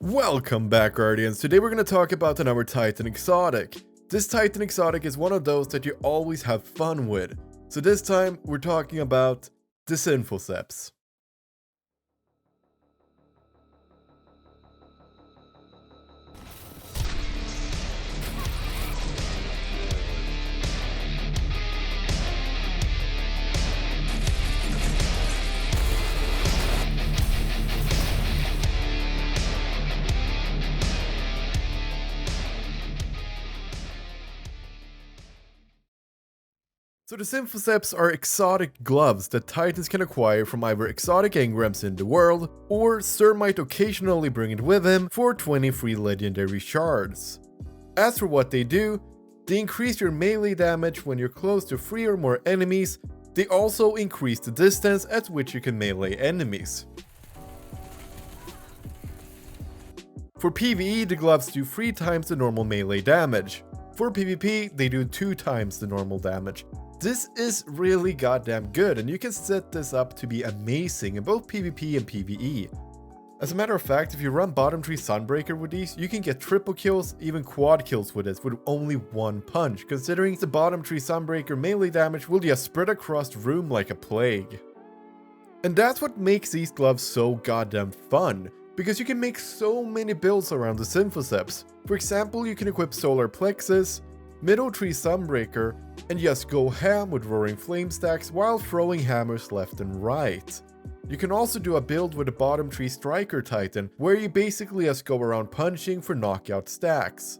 Welcome back, Guardians. Today we're going to talk about another Titan exotic. This Titan exotic is one of those that you always have fun with. So this time we're talking about the Synthoceps. So the Synthoceps are exotic gloves that Titans can acquire from either exotic engrams in the world, or Sir might occasionally bring it with him for 23 legendary shards. As for what they do, they increase your melee damage when you're close to 3 or more enemies. They also increase the distance at which you can melee enemies. For PvE, the gloves do 3 times the normal melee damage. For PvP, they do 2 times the normal damage. This is really goddamn good, and you can set this up to be amazing in both PvP and PvE. As a matter of fact, if you run bottom tree Sunbreaker with these, you can get triple kills, even quad kills with this with only one punch, considering the bottom tree Sunbreaker melee damage will just spread across the room like a plague. And that's what makes these gloves so goddamn fun, because you can make so many builds around the Synthoceps. For example, you can equip Solar Plexus, Middle Tree Sunbreaker, and just go ham with Roaring Flame stacks while throwing hammers left and right. You can also do a build with a bottom tree Striker Titan, where you basically just go around punching for knockout stacks.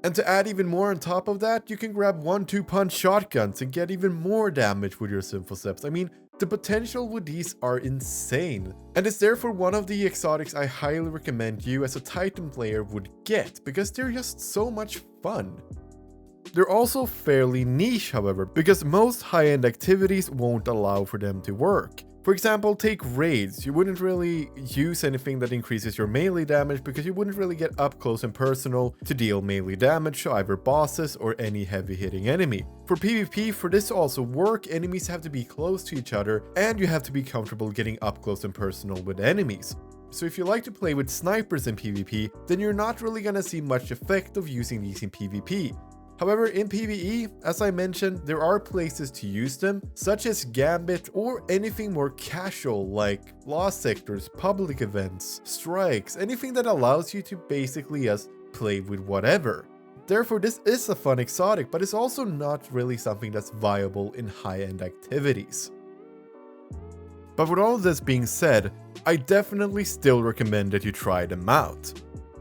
And to add even more on top of that, you can grab 1-2 punch shotguns and get even more damage with your Synthoceps. I mean, the potential with these are insane, and it's therefore one of the exotics I highly recommend you as a Titan player would get, because they're just so much fun. They're also fairly niche, however, because most high-end activities won't allow for them to work. For example, take raids. You wouldn't really use anything that increases your melee damage because you wouldn't really get up close and personal to deal melee damage to either bosses or any heavy-hitting enemy. For PvP, for this to also work, enemies have to be close to each other and you have to be comfortable getting up close and personal with enemies. So if you like to play with snipers in PvP, then you're not really gonna see much effect of using these in PvP. However, in PvE, as I mentioned, there are places to use them, such as Gambit or anything more casual like Lost Sectors, public events, strikes, anything that allows you to basically just play with whatever. Therefore, this is a fun exotic, but it's also not really something that's viable in high-end activities. But with all of this being said, I definitely still recommend that you try them out.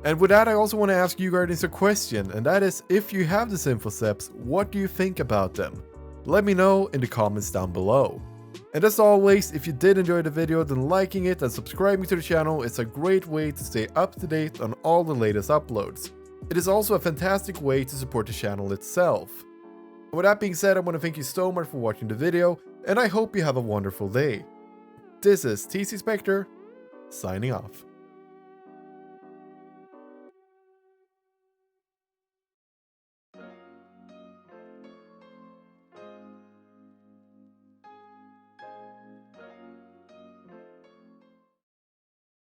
And with that, I also want to ask you Guardians a question, and that is, if you have the Synthoceps, what do you think about them? Let me know in the comments down below. And as always, if you did enjoy the video, then liking it and subscribing to the channel is a great way to stay up to date on all the latest uploads. It is also a fantastic way to support the channel itself. And with that being said, I want to thank you so much for watching the video, and I hope you have a wonderful day. This is TCSpectre, signing off.